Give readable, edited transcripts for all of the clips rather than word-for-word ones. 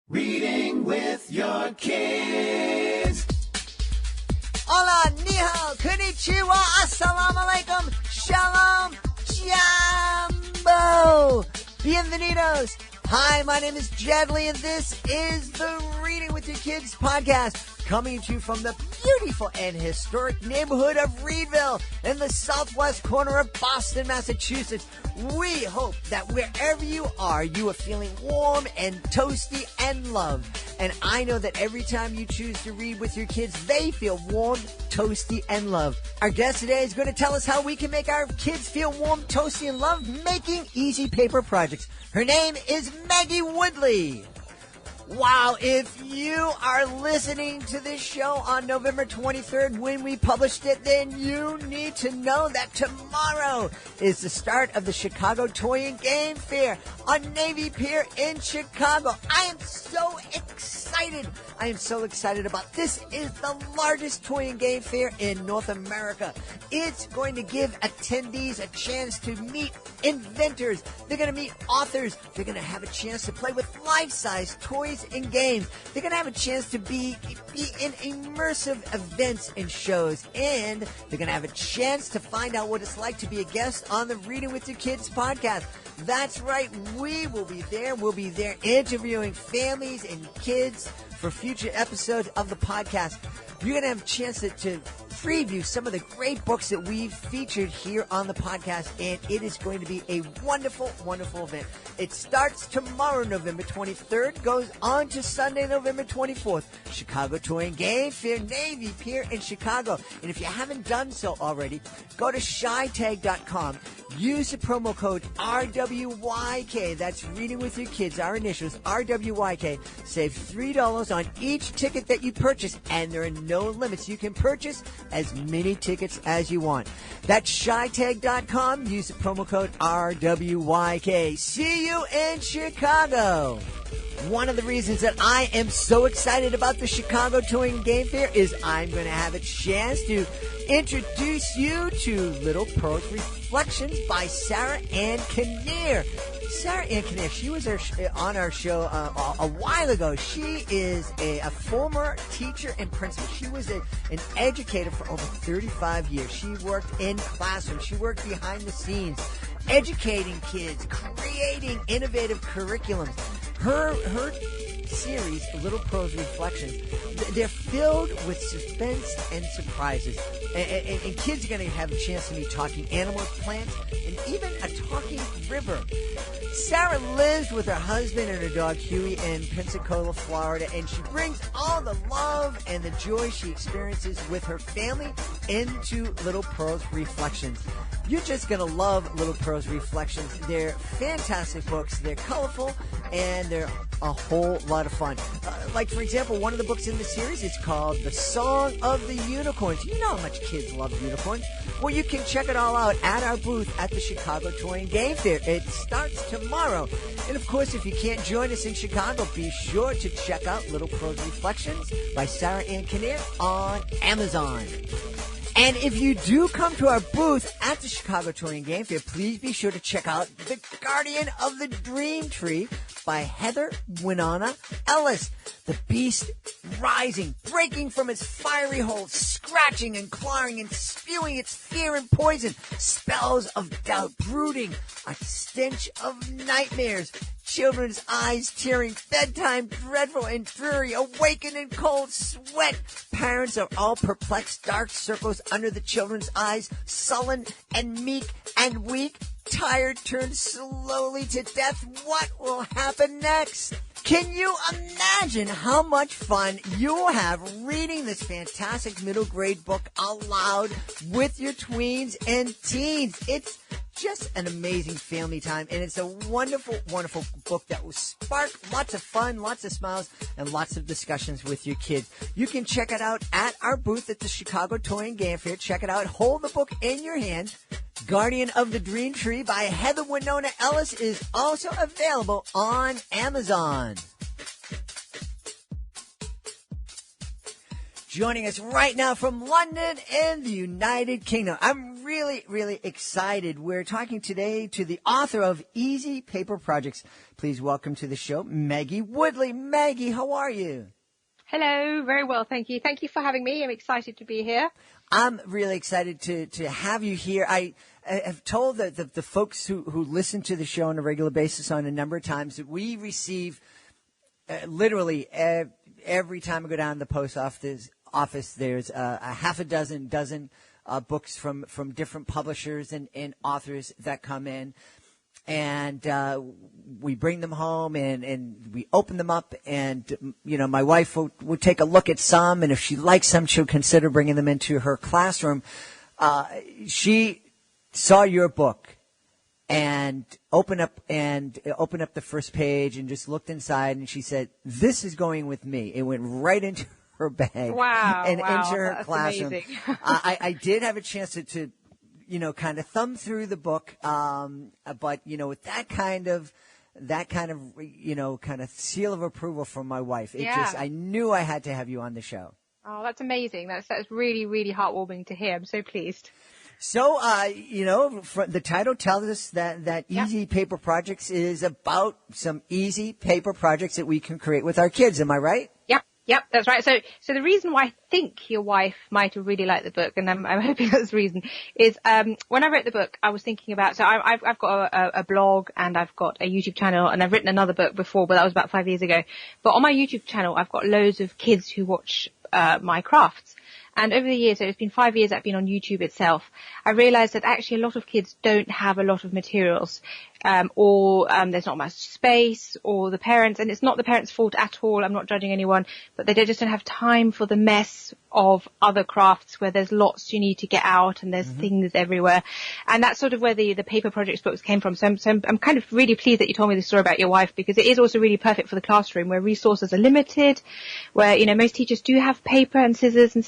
Reading with your kids. Hola, ni hao, konnichiwa, assalamu alaikum, shalom, jambo, bienvenidos. Hi, my name is Jedley, and this is the Reading with Your Kids podcast, coming to you from the beautiful and historic neighborhood of Reedville in the southwest corner of Boston, Massachusetts. We hope that wherever you are feeling warm and toasty and loved. And I know that every time you choose to read with your kids, they feel warm, toasty, and loved. Our guest today is going to tell us how we can make our kids feel warm, toasty, and loved, making easy paper projects. Her name is Maggy Woodley. Wow, if you are listening to this show on November 23rd when we published it, then you need to know that tomorrow is the start of the Chicago Toy and Game Fair on Navy Pier in Chicago. I am so excited. I am so excited about this. Is the largest toy and game fair in North America. It's going to give attendees a chance to meet inventors. They're going to meet authors. They're going to have a chance to play with life-size toys and games. They're going to have a chance to be in immersive events and shows. And they're going to have a chance to find out what it's like to be a guest on the Reading with Your Kids podcast. That's right. We will be there. We'll be there interviewing families and kids for future episodes of the podcast. You're going to have a chance to preview some of the great books that we've featured here on the podcast, and it is going to be a wonderful, wonderful event. It starts tomorrow, November 23rd, goes on to Sunday, November 24th. Chicago Toy and Game Fair, Navy Pier in Chicago. And if you haven't done so already, go to shytag.com. Use the promo code RWYK. That's Reading with Your Kids, our initials, RWYK. Save $3 on each ticket that you purchase, and there are no limits. You can purchase as many tickets as you want. That's shytag.com. Use the promo code RWYK. See you in Chicago. One of the reasons that I am so excited about the Chicago Toy and Game Fair is I'm going to have a chance to introduce you to Little Pearl's Reflections by Sarah Ann Kinnear. Sarah Ann Kinnear, she was on our show a while ago. She is a former teacher and principal. She was an educator for over 35 years. She worked in classrooms. She worked behind the scenes, educating kids, creating innovative curriculums. Her series, Little Pearl's Reflections, they're filled with suspense and surprises. And kids are going to have a chance to meet talking animals, plants, and even a talking river. Sarah lives with her husband and her dog Huey in Pensacola, Florida, and she brings all the love and the joy she experiences with her family into Little Pearl's Reflections. You're just going to love Little Pearl's Reflections. They're fantastic books. They're colorful, and they're a whole lot of fun. Like, for example, one of the books in the series is called The Song of the Unicorns. You know how much kids love unicorns. Well, you can check it all out at our booth at the Chicago Toy and Game Fair. It starts tomorrow. And, of course, if you can't join us in Chicago, be sure to check out Little Pearl's Reflections by Sarah Ann Kinnear on Amazon. And if you do come to our booth at the Chicago Toy and Game Fair, please be sure to check out The Guardian of the Dream Tree by Heather Winona Ellis. The beast rising, breaking from its fiery hole, scratching and clawing and spewing its fear and poison, spells of doubt, brooding, a stench of nightmares, children's eyes tearing, bedtime dreadful and dreary, awakened in cold sweat. Parents are all perplexed, dark circles under the children's eyes, sullen and meek and weak, tired, turned slowly to death. What will happen next? Can you imagine how much fun you'll have reading this fantastic middle grade book aloud with your tweens and teens? It's just an amazing family time, and it's a wonderful, wonderful book that will spark lots of fun, lots of smiles, and lots of discussions with your kids. You can check it out at our booth at the Chicago Toy and Game Fair. Check it out. Hold the book in your hand. Guardian of the Dream Tree by Heather Winona Ellis is also available on Amazon. joining us right now from London in the United Kingdom. I'm really, really excited. We're talking today to the author of Easy Paper Projects. Please welcome to the show, Maggy Woodley. Maggie, how are you? Hello, very well, thank you. Thank you for having me. I'm excited to be here. I'm really excited to have you here. I have told the folks who listen to the show on a regular basis on a number of times that we receive literally every time I go down to the post office, there's a half a dozen books from different publishers and authors that come in. And we bring them home and we open them up, and my wife will take a look at some, and if she likes them, she'll consider bringing them into her classroom. She saw your book and opened up the first page and just looked inside, and she said, "This is going with me." It went right into her bag. Wow! And wow, into her that's classroom. Amazing. I did have a chance to kind of thumb through the book, but with that kind of seal of approval from my wife, I knew I had to have you on the show. Oh, that's amazing. That's really, really heartwarming to hear. I'm so pleased. So, the title tells us that Easy Paper Projects is about some easy paper projects that we can create with our kids. Am I right? Yep, that's right. So the reason why I think your wife might have really liked the book, and I'm hoping that's the reason, is when I wrote the book, I was thinking about. So I've got a blog and I've got a YouTube channel, and I've written another book before, but that was about 5 years ago. But on my YouTube channel, I've got loads of kids who watch my crafts. And over the years, so it's been 5 years I've been on YouTube itself, I realized that actually a lot of kids don't have a lot of materials, or there's not much space, or the parents, and it's not the parents' fault at all, I'm not judging anyone, but they just don't have time for the mess of other crafts where there's lots you need to get out and there's things everywhere. And that's sort of where the paper projects books came from. So I'm kind of really pleased that you told me the story about your wife, because it is also really perfect for the classroom where resources are limited, where, most teachers do have paper and scissors and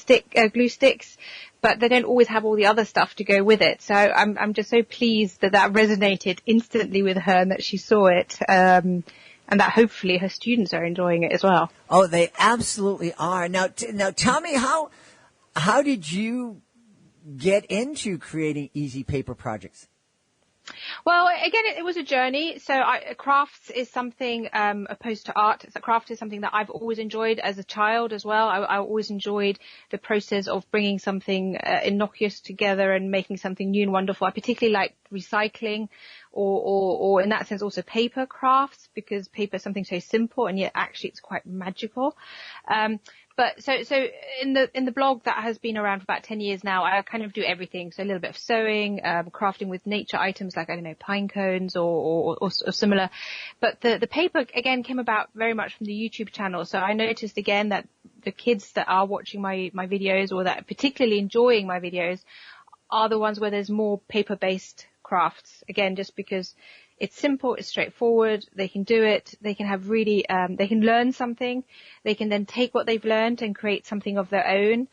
glue sticks, but they don't always have all the other stuff to go with it. So I'm just so pleased that resonated instantly with her and that she saw it, and that hopefully her students are enjoying it as well. Oh, they absolutely are. Now tell me, how did you get into creating Easy Paper Projects? Well, again, it was a journey. So crafts is something opposed to art. So craft is something that I've always enjoyed as a child as well. I always enjoyed the process of bringing something innocuous together and making something new and wonderful. I particularly like recycling or in that sense also paper crafts, because paper is something so simple and yet actually it's quite magical. But so in the blog that has been around for about 10 years now, I kind of do everything. So a little bit of sewing, crafting with nature items like, pine cones or similar. But the paper again came about very much from the YouTube channel. So I noticed again that the kids that are watching my videos, or that are particularly enjoying my videos, are the ones where there's more paper-based crafts. Again, just because it's simple, it's straightforward, they can do it, they can have really, they can learn something, they can then take what they've learned and create something of their own,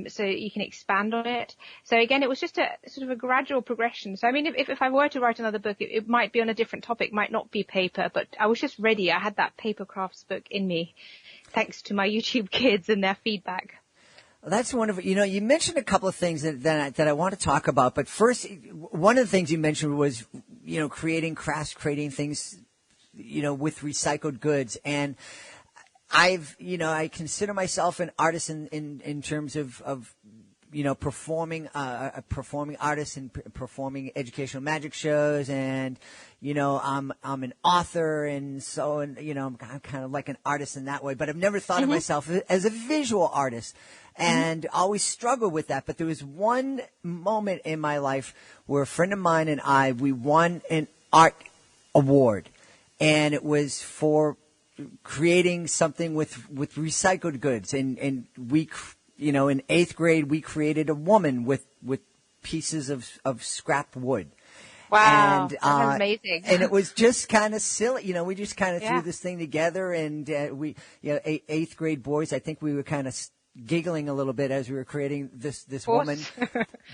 so you can expand on it. So again, it was just a sort of a gradual progression. So I mean, if I were to write another book, it might be on a different topic, might not be paper, but I was just ready. I had that paper crafts book in me, thanks to my YouTube kids and their feedback. Well, that's wonderful. You mentioned a couple of things that I want to talk about. But first, one of the things you mentioned was, creating crafts, creating things, with recycled goods. And I consider myself an artist in terms of performing artist and performing educational magic shows, and I'm an author, and so I'm kind of like an artist in that way. But I've never thought of myself as a visual artist, and always struggled with that. But there was one moment in my life where a friend of mine and we won an art award, and it was for creating something with recycled goods, and we. In 8th grade, we created a woman with pieces of scrap wood. Wow, and, that's amazing. And it was just kind of silly. We just kind of threw this thing together, and we, 8th grade boys, I think we were kind of giggling a little bit as we were creating this woman.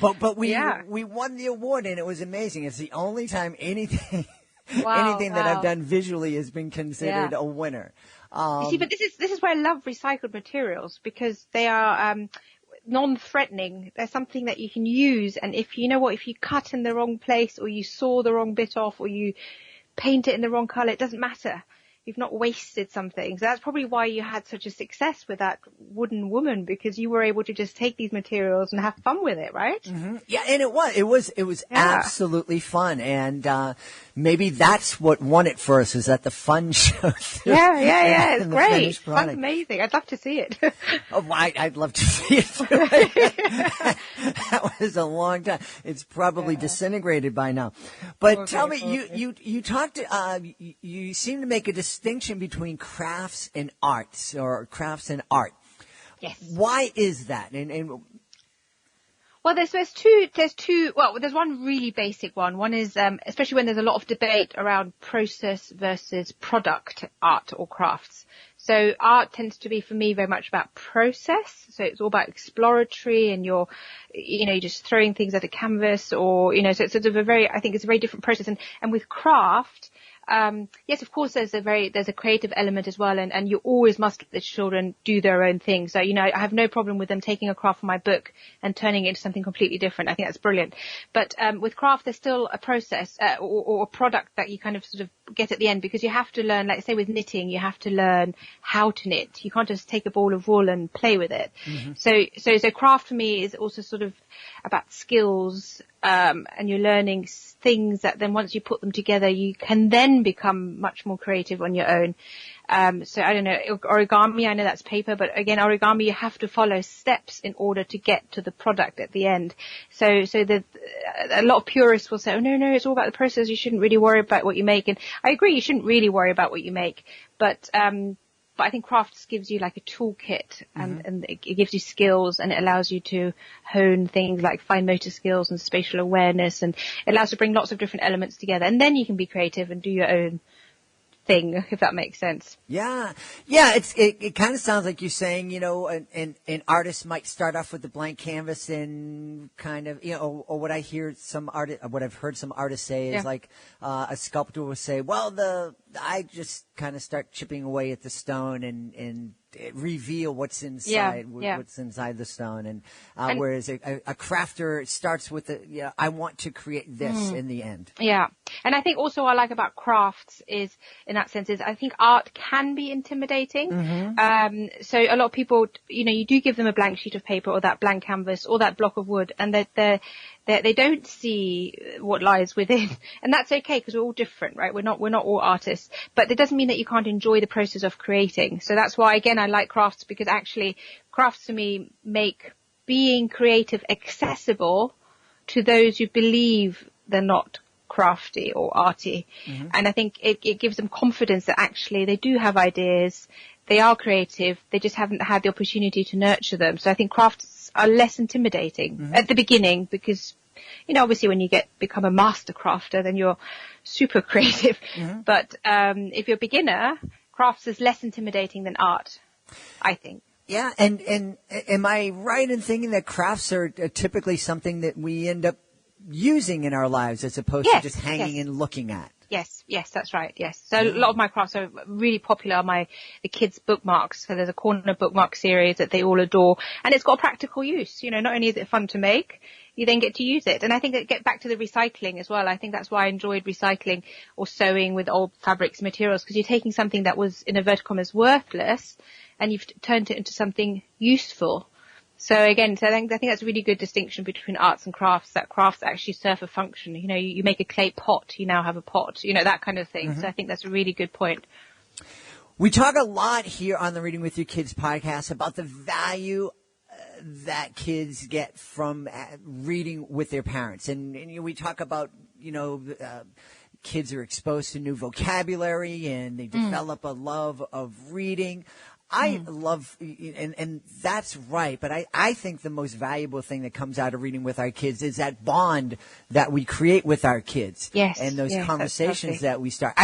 But we won the award, and it was amazing. It's the only time anything that I've done visually has been considered a winner. You see, but this is why I love recycled materials, because they are non-threatening. They're something that you can use, and if you cut in the wrong place, or you saw the wrong bit off, or you paint it in the wrong color, it doesn't matter. You've not wasted something. So that's probably why you had such a success with that wooden woman, because you were able to just take these materials and have fun with it, right? Mm-hmm. Yeah, and it was absolutely fun, and maybe that's what won it for us, is that the fun show. Yeah, it's great. That's amazing. I'd love to see it. Oh, I'd love to see it too. That was a long time. It's probably disintegrated by now. But tell me, you talked, you seem to make a distinction between crafts and arts, or crafts and art. Yes. Why is that? And well, there's two. Well, there's one really basic one. One is, especially when there's a lot of debate around process versus product art or crafts. So art tends to be, for me, very much about process. So it's all about exploratory, and you're just throwing things at a canvas, or, so it's sort of I think it's a very different process. And with craft, yes, of course, there's a creative element as well, and you always must let the children do their own thing. So, I have no problem with them taking a craft from my book and turning it into something completely different. I think that's brilliant. But, with craft, there's still a process, or a product that you kind of sort of get at the end, because you have to learn, like say with knitting, you have to learn how to knit. You can't just take a ball of wool and play with it. Mm-hmm. So craft for me is also sort of about skills, and you're learning things that then once you put them together, you can then become much more creative on your own. So I don't know, origami, I know that's paper, but again, origami, you have to follow steps in order to get to the product at the end. So a lot of purists will say, oh no, it's all about the process. You shouldn't really worry about what you make. And I agree, you shouldn't really worry about what you make, but I think crafts gives you like a toolkit, and it gives you skills, and it allows you to hone things like fine motor skills and spatial awareness, and it allows you to bring lots of different elements together, and then you can be creative and do your own thing, if that makes sense. Yeah. It kind of sounds like you're saying, an artist might start off with the blank canvas, and kind of, or what I've heard some artists say is like, a sculptor will say, well, I just kind of start chipping away at the stone and reveal what's inside, what's inside the stone. And whereas a crafter starts with I want to create this in the end. Yeah. And I think also what I like about crafts is, in that sense, is I think art can be intimidating. Mm-hmm. So a lot of people, you do give them a blank sheet of paper, or that blank canvas, or that block of wood, and they don't see what lies within. And that's okay, because we're all different, right? We're not all artists, but it doesn't mean that you can't enjoy the process of creating. So that's why, again, I like crafts, because actually crafts to me make being creative accessible to those who believe they're not crafty or arty. Mm-hmm. And I think it gives them confidence that actually they do have ideas, they are creative, they just haven't had the opportunity to nurture them. So I think crafts are less intimidating at the beginning, because obviously when you become a master crafter, then you're super creative. Mm-hmm. But if you're a beginner, crafts is less intimidating than art, I think. Yeah, and am I right in thinking that crafts are typically something that we end up using in our lives, as opposed to just hanging and looking at? Yes, that's right. Yes. So a lot of my crafts are really popular. The kids' bookmarks. So there's a corner bookmark series that they all adore, and it's got practical use. Not only is it fun to make, you then get to use it. And I think get back to the recycling as well. I think that's why I enjoyed recycling or sewing with old fabrics and materials, because you're taking something that was, in inverted commas, worthless, and you've turned it into something useful. So again, I think that's a really good distinction between arts and crafts, that crafts actually serve a function. You make a clay pot, you now have a pot, that kind of thing. Mm-hmm. So I think that's a really good point. We talk a lot here on the Reading with Your Kids podcast about the value that kids get from reading with their parents. And we talk about, kids are exposed to new vocabulary, and they develop a love of reading. I love, and that's right, but I think the most valuable thing that comes out of reading with our kids is that bond that we create with our kids. Yes. And those conversations that we start.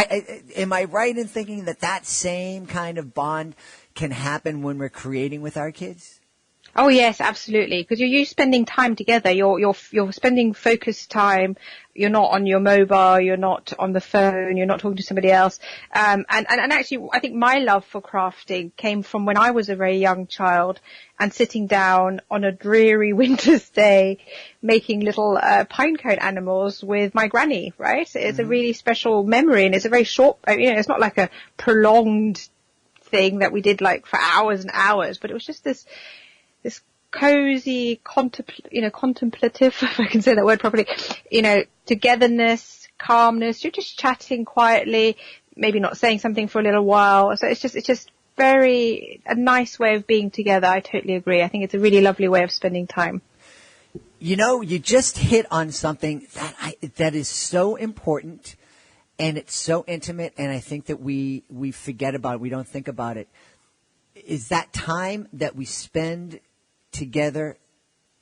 Am I right in thinking that same kind of bond can happen when we're creating with our kids? Oh yes, absolutely. Because you're spending time together. You're spending focused time. You're not on your mobile. You're not on the phone. You're not talking to somebody else. And actually, I think my love for crafting came from when I was a very young child and sitting down on a dreary winter's day, making little pine cone animals with my granny. Right? It's a really special memory, and it's a very short. It's not like a prolonged thing that we did like for hours and hours, but it was just this cozy, contemplative, if I can say that word properly, togetherness, calmness. You're just chatting quietly, maybe not saying something for a little while. So it's just a nice way of being together. I totally agree. I think it's a really lovely way of spending time. You just hit on something that is so important, and it's so intimate, and I think that we forget about it. We don't think about it. Is that time that we spend together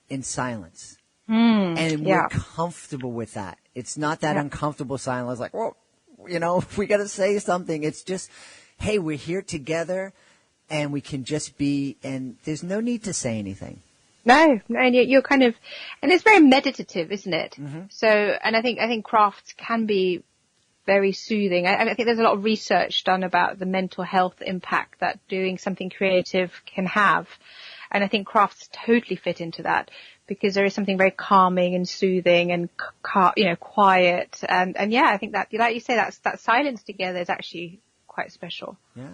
in silence. And we're comfortable with that. It's not that uncomfortable silence like, well, we got to say something. It's just, hey, we're here together and we can just be, and there's no need to say anything. No, and you're kind of, and it's very meditative, isn't it? Mm-hmm. So, and I think crafts can be very soothing. I think there's a lot of research done about the mental health impact that doing something creative can have. And I think crafts totally fit into that because there is something very calming and soothing and, quiet. And I think that, like you say, that silence together is actually quite special. Yeah.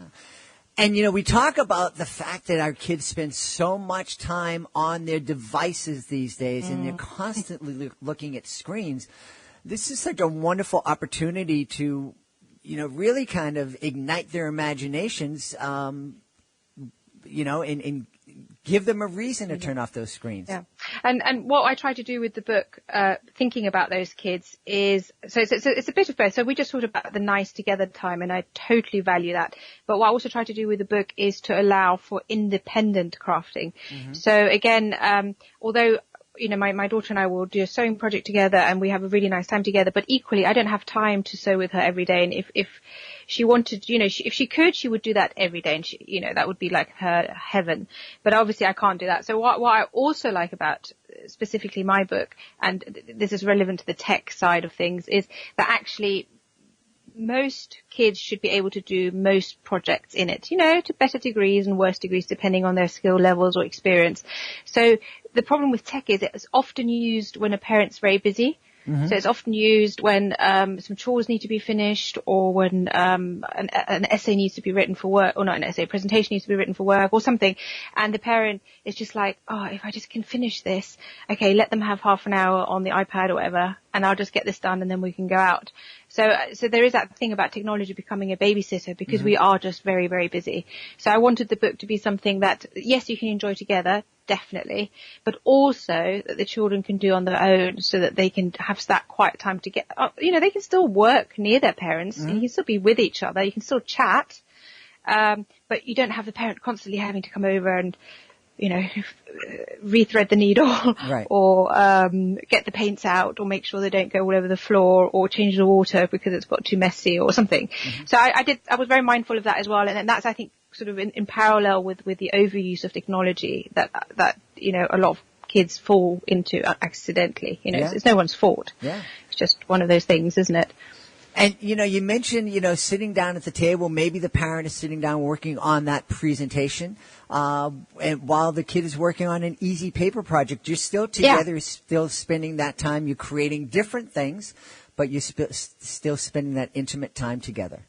And, we talk about the fact that our kids spend so much time on their devices these days and they're constantly looking at screens. This is such a wonderful opportunity to, really kind of ignite their imaginations, and give them a reason to turn off those screens. Yeah. And what I try to do with the book, thinking about those kids is, so it's a bit of both. So we just talked about the nice together time, and I totally value that. But what I also try to do with the book is to allow for independent crafting. Mm-hmm. So again, although my daughter and I will do a sewing project together and we have a really nice time together, but equally I don't have time to sew with her every day. And if she wanted, if she could, she would do that every day, and that would be like her heaven. But obviously I can't do that. So what I also like about specifically my book, and this is relevant to the tech side of things, is that actually most kids should be able to do most projects in it, to better degrees and worse degrees depending on their skill levels or experience. So the problem with tech is it's often used when a parent's very busy. Mm-hmm. So it's often used when some chores need to be finished, or when an essay needs to be written for work, or not an essay, a presentation needs to be written for work or something. And the parent is just like, oh, if I just can finish this, okay, let them have half an hour on the iPad or whatever, and I'll just get this done and then we can go out. So there is that thing about technology becoming a babysitter because we are just very, very busy. So I wanted the book to be something that, yes, you can enjoy together, definitely, but also that the children can do on their own so that they can have that quiet time to get, they can still work near their parents and you can still be with each other. You can still chat, but you don't have the parent constantly having to come over and, rethread the needle right. or get the paints out or make sure they don't go all over the floor or change the water because it's got too messy or something. Mm-hmm. So I was very mindful of that as well. And that's, I think, sort of in parallel with the overuse of technology that a lot of kids fall into accidentally. It's no one's fault. Yeah. It's just one of those things, isn't it? And, you mentioned, sitting down at the table, maybe the parent is sitting down working on that presentation, and while the kid is working on an easy paper project, you're still together, you're still spending that time, you're creating different things, but you're still spending that intimate time together.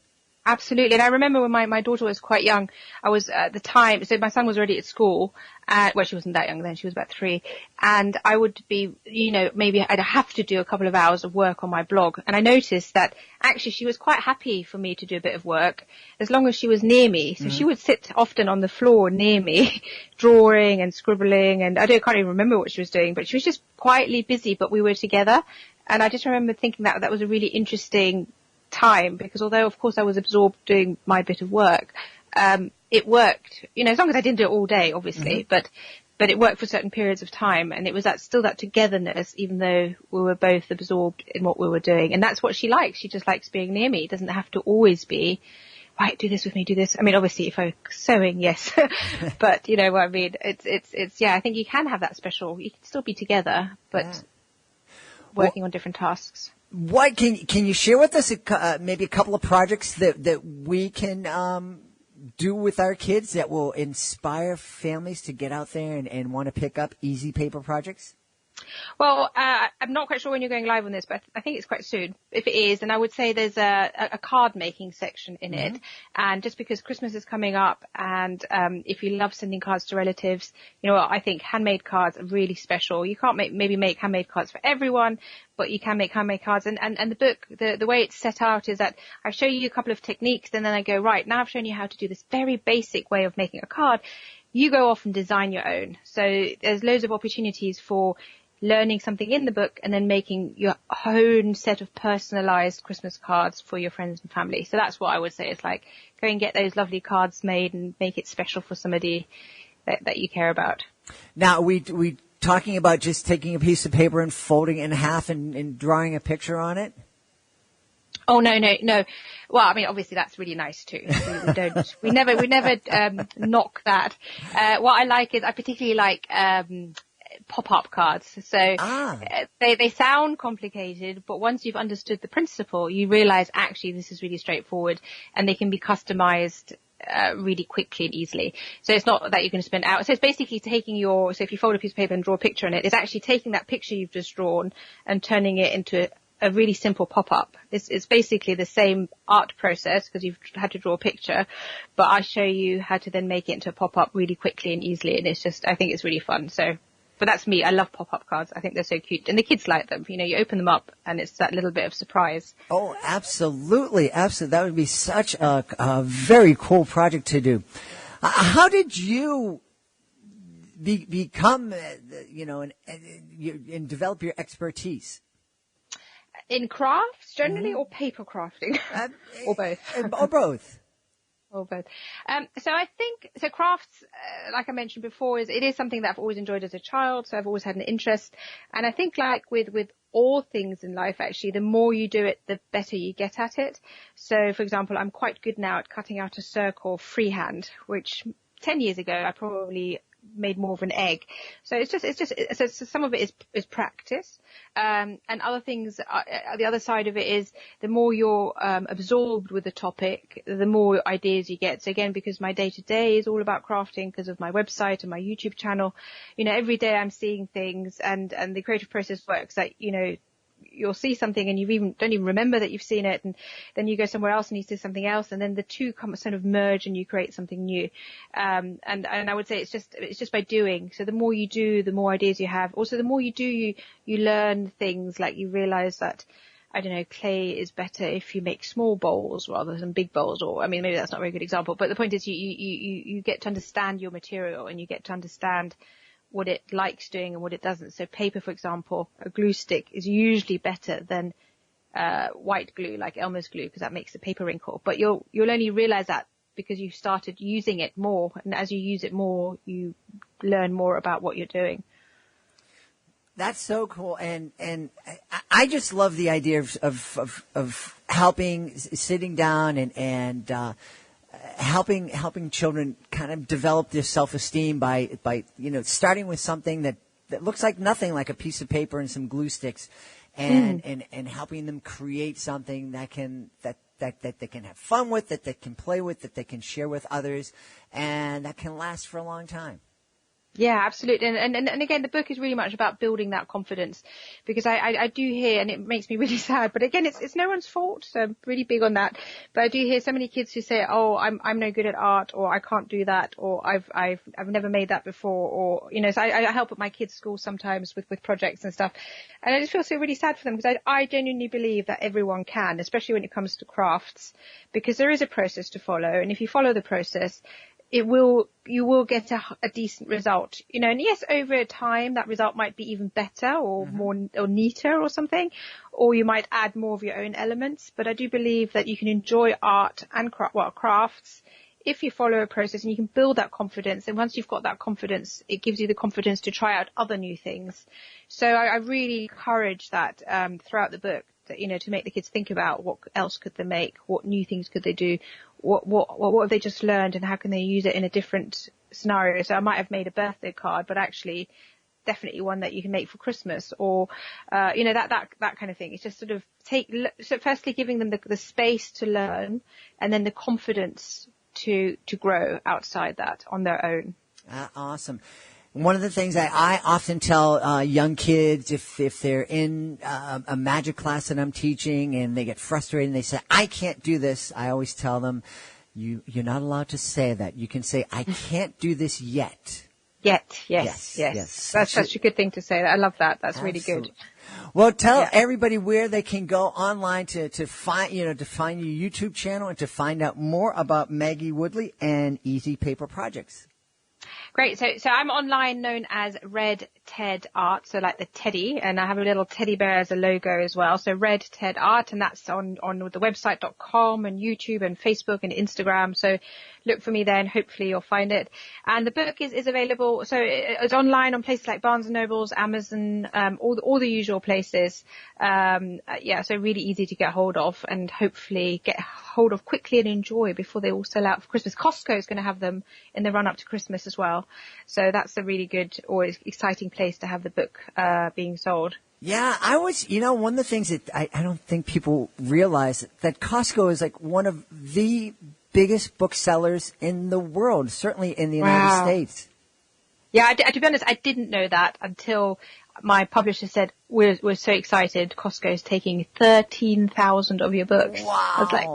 Absolutely. And I remember when my daughter was quite young, I was at the time, so my son was already at school, she wasn't that young then, she was about 3, and I would be, maybe I'd have to do a couple of hours of work on my blog. And I noticed that actually she was quite happy for me to do a bit of work as long as she was near me. So she would sit often on the floor near me, drawing and scribbling, and I can't even remember what she was doing, but she was just quietly busy, but we were together. And I just remember thinking that was a really interesting time, because although of course I was absorbed doing my bit of work, it worked, as long as I didn't do it all day, obviously, but it worked for certain periods of time, and it was still that togetherness, even though we were both absorbed in what we were doing. And that's what she likes. She just likes being near me. It doesn't have to always be right, do this with me, do this. I mean, obviously if I'm sewing, yes, but you know what I mean? It's, yeah, I think you can have that special, you can still be together, but working on different tasks. What can you share with us maybe a couple of projects that we can do with our kids that will inspire families to get out there and want to pick up easy paper projects? Well, I'm not quite sure when you're going live on this, but I think it's quite soon. If it is, then I would say there's a card making section in it. And just because Christmas is coming up, and if you love sending cards to relatives, you know what, I think handmade cards are really special. You can't maybe make handmade cards for everyone, but you can make handmade cards. And the book, the way it's set out is that I show you a couple of techniques, and then I go, right, now I've shown you how to do this very basic way of making a card. You go off and design your own. So there's loads of opportunities for learning something in the book and then making your own set of personalized Christmas cards for your friends and family. So that's what I would say. It's like, go and get those lovely cards made and make it special for somebody that you care about. Now, we talking about just taking a piece of paper and folding it in half and drawing a picture on it? Oh, no. Well, I mean, obviously that's really nice too. We never knock that. What I like is I particularly like, pop-up cards. So they sound complicated, but once you've understood the principle, you realize actually this is really straightforward and they can be customized really quickly and easily. So it's not that you're going to spend hours. So it's basically taking so if you fold a piece of paper and draw a picture on it, it's actually taking that picture you've just drawn and turning it into a really simple pop-up. It's basically the same art process because you've had to draw a picture, but I show you how to then make it into a pop-up really quickly and easily, and I think it's really fun. But that's me. I love pop-up cards. I think they're so cute. And the kids like them. You know, you open them up and it's that little bit of surprise. Oh, absolutely. Absolutely. That would be such a very cool project to do. How did you become, and develop your expertise? In crafts generally or paper crafting? Or both? Or both. Or both. So I think, crafts, like I mentioned before, it is something that I've always enjoyed as a child. So I've always had an interest. And I think like with all things in life, actually, the more you do it, the better you get at it. So for example, I'm quite good now at cutting out a circle freehand, which 10 years ago, I probably made more of an egg. So so some of it is practice. And other things, the other side of it is the more you're absorbed with the topic, the more ideas you get. So again, because my day to day is all about crafting because of my website and my YouTube channel, you know, every day I'm seeing things and the creative process works that, you know, you'll see something and don't even remember that you've seen it, and then you go somewhere else and you see something else, and then the two sort of merge and you create something new. And I would say it's just by doing. So the more you do, the more ideas you have. Also, the more you do, you learn things, like you realize that, I don't know, clay is better if you make small bowls rather than big bowls, or, I mean, maybe that's not a very good example, but the point is you get to understand your material and you get to understand what it likes doing and what it doesn't. So paper, for example, a glue stick is usually better than white glue, like Elmer's glue, because that makes the paper wrinkle. But you'll only realize that because you've started using it more. And as you use it more, you learn more about what you're doing. That's so cool. And I just love the idea of helping, sitting down and helping children kind of develop their self-esteem by starting with something that looks like nothing, like a piece of paper and some glue sticks, and helping them create something that they can have fun with, that they can play with, that they can share with others, and that can last for a long time. Yeah, absolutely. And again, the book is really much about building that confidence, because I do hear, and it makes me really sad, but again, it's no one's fault. So I'm really big on that. But I do hear so many kids who say, oh, I'm no good at art, or I can't do that, or I've never made that before, or, you know, so I help at my kids' school sometimes with projects and stuff. And I just feel so really sad for them, because I genuinely believe that everyone can, especially when it comes to crafts, because there is a process to follow. And if you follow the process, you will get a decent result, you know, and yes, over time that result might be even better or more or neater or something, or you might add more of your own elements. But I do believe that you can enjoy art and crafts if you follow a process, and you can build that confidence. And once you've got that confidence, it gives you the confidence to try out other new things. So I really encourage that throughout the book, that, you know, to make the kids think about what else could they make, what new things could they do, what have they just learned and how can they use it in a different scenario. So I might have made a birthday card, but actually definitely one that you can make for Christmas, or that kind of thing. It's just sort of so firstly giving them the space to learn, and then the confidence to grow outside that on their own. Awesome. One of the things I often tell young kids, if they're in a magic class that I'm teaching and they get frustrated and they say, I can't do this, I always tell them, you're not allowed to say that. You can say, I can't do this yet. Yes. That's such a good thing to say. I love that. That's Absolutely. Really good. Well, tell everybody where they can go online to find your YouTube channel and to find out more about Maggy Woodley and Easy Paper Projects. Great. So I'm online known as Red Ted Art, so like the teddy, and I have a little teddy bear as a logo as well. So Red Ted Art, and that's on the website.com and YouTube and Facebook and Instagram. So look for me there and hopefully you'll find it. And the book is available. So it's online on places like Barnes & Nobles, Amazon, all the usual places. So really easy to get hold of and hopefully get hold of quickly and enjoy before they all sell out for Christmas. Costco is going to have them in the run up to Christmas as well. So that's a really good, always exciting place to have the book being sold. Yeah, one of the things that I don't think people realize that Costco is like one of the biggest booksellers in the world, certainly in the United States. Yeah, to be honest, I didn't know that until my publisher said, we're so excited, Costco's taking 13,000 of your books. Wow. I was like,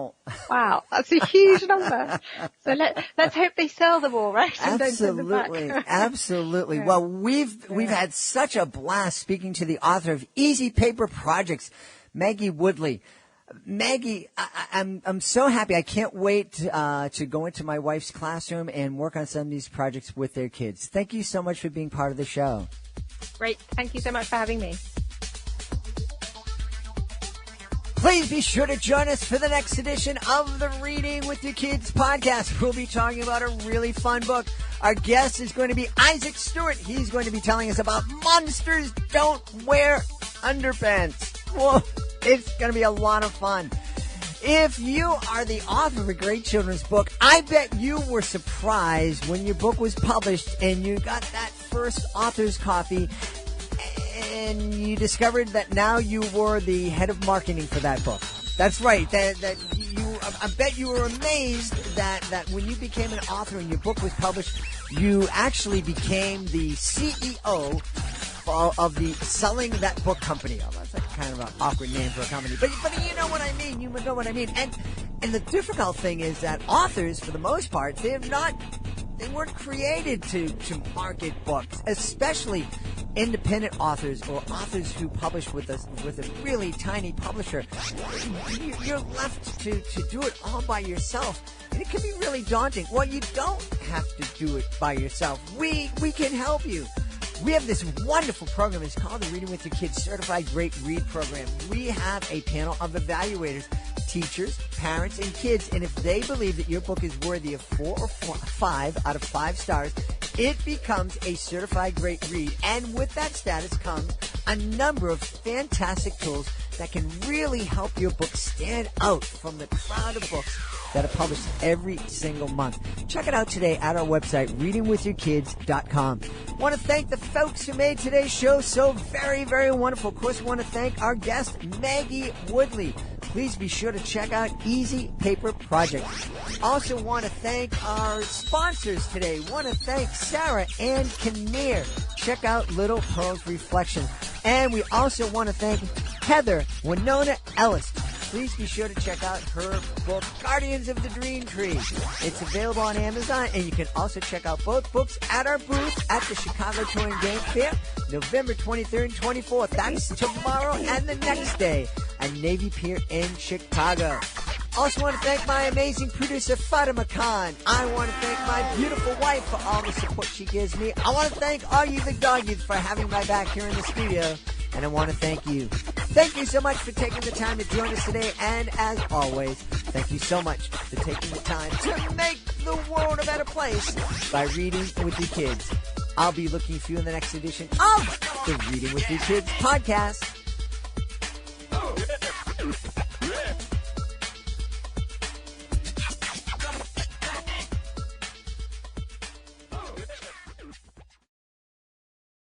wow, that's a huge number. So let's hope they sell them all, right? And don't send them back. Absolutely. Yeah. Well, we've had such a blast speaking to the author of Easy Paper Projects, Maggy Woodley. Maggie, I'm so happy. I can't wait to go into my wife's classroom and work on some of these projects with their kids. Thank you so much for being part of the show. Great. Thank you so much for having me. Please be sure to join us for the next edition of the Reading with Your Kids podcast. We'll be talking about a really fun book. Our guest is going to be Isaac Stewart. He's going to be telling us about Monsters Don't Wear Underpants. Whoa, it's going to be a lot of fun. If you are the author of a great children's book, I bet you were surprised when your book was published and you got that first author's copy and you discovered that now you were the head of marketing for that book. That's right. I bet you were amazed that when you became an author and your book was published, you actually became the CEO of the Selling That Book Company. Oh, that's like kind of an awkward name for a company. But you know what I mean. You know what I mean. And the difficult thing is that authors, for the most part, they weren't created to market books, especially independent authors or authors who publish with a really tiny publisher. You're left to do it all by yourself. And it can be really daunting. Well, you don't have to do it by yourself. We can help you. We have this wonderful program. It's called the Reading with Your Kids Certified Great Read Program. We have a panel of evaluators, teachers, parents, and kids. And if they believe that your book is worthy of 4 or 5 out of 5 stars, it becomes a certified great read. And with that status comes a number of fantastic tools that can really help your book stand out from the crowd of books that are published every single month. Check it out today at our website, readingwithyourkids.com. I want to thank the folks who made today's show so very, very wonderful. Of course, I want to thank our guest, Maggy Woodley. Please be sure to check out Easy Paper Project. Also want to thank our sponsors today. Want to thank Sarah and Kinnear. Check out Little Pearl's Reflection. And we also want to thank Heather Winona Ellis. Please be sure to check out her book, Guardians of the Dream Tree. It's available on Amazon, and you can also check out both books at our booth at the Chicago Touring Game Fair, November 23rd and 24th. That's tomorrow and the next day at Navy Pier in Chicago. Also want to thank my amazing producer, Fatima Khan. I want to thank my beautiful wife for all the support she gives me. I want to thank all you the doggies for having my back here in the studio. And I want to thank you. Thank you so much for taking the time to join us today. And as always, thank you so much for taking the time to make the world a better place by reading with your kids. I'll be looking for you in the next edition of the Reading with Your Kids podcast.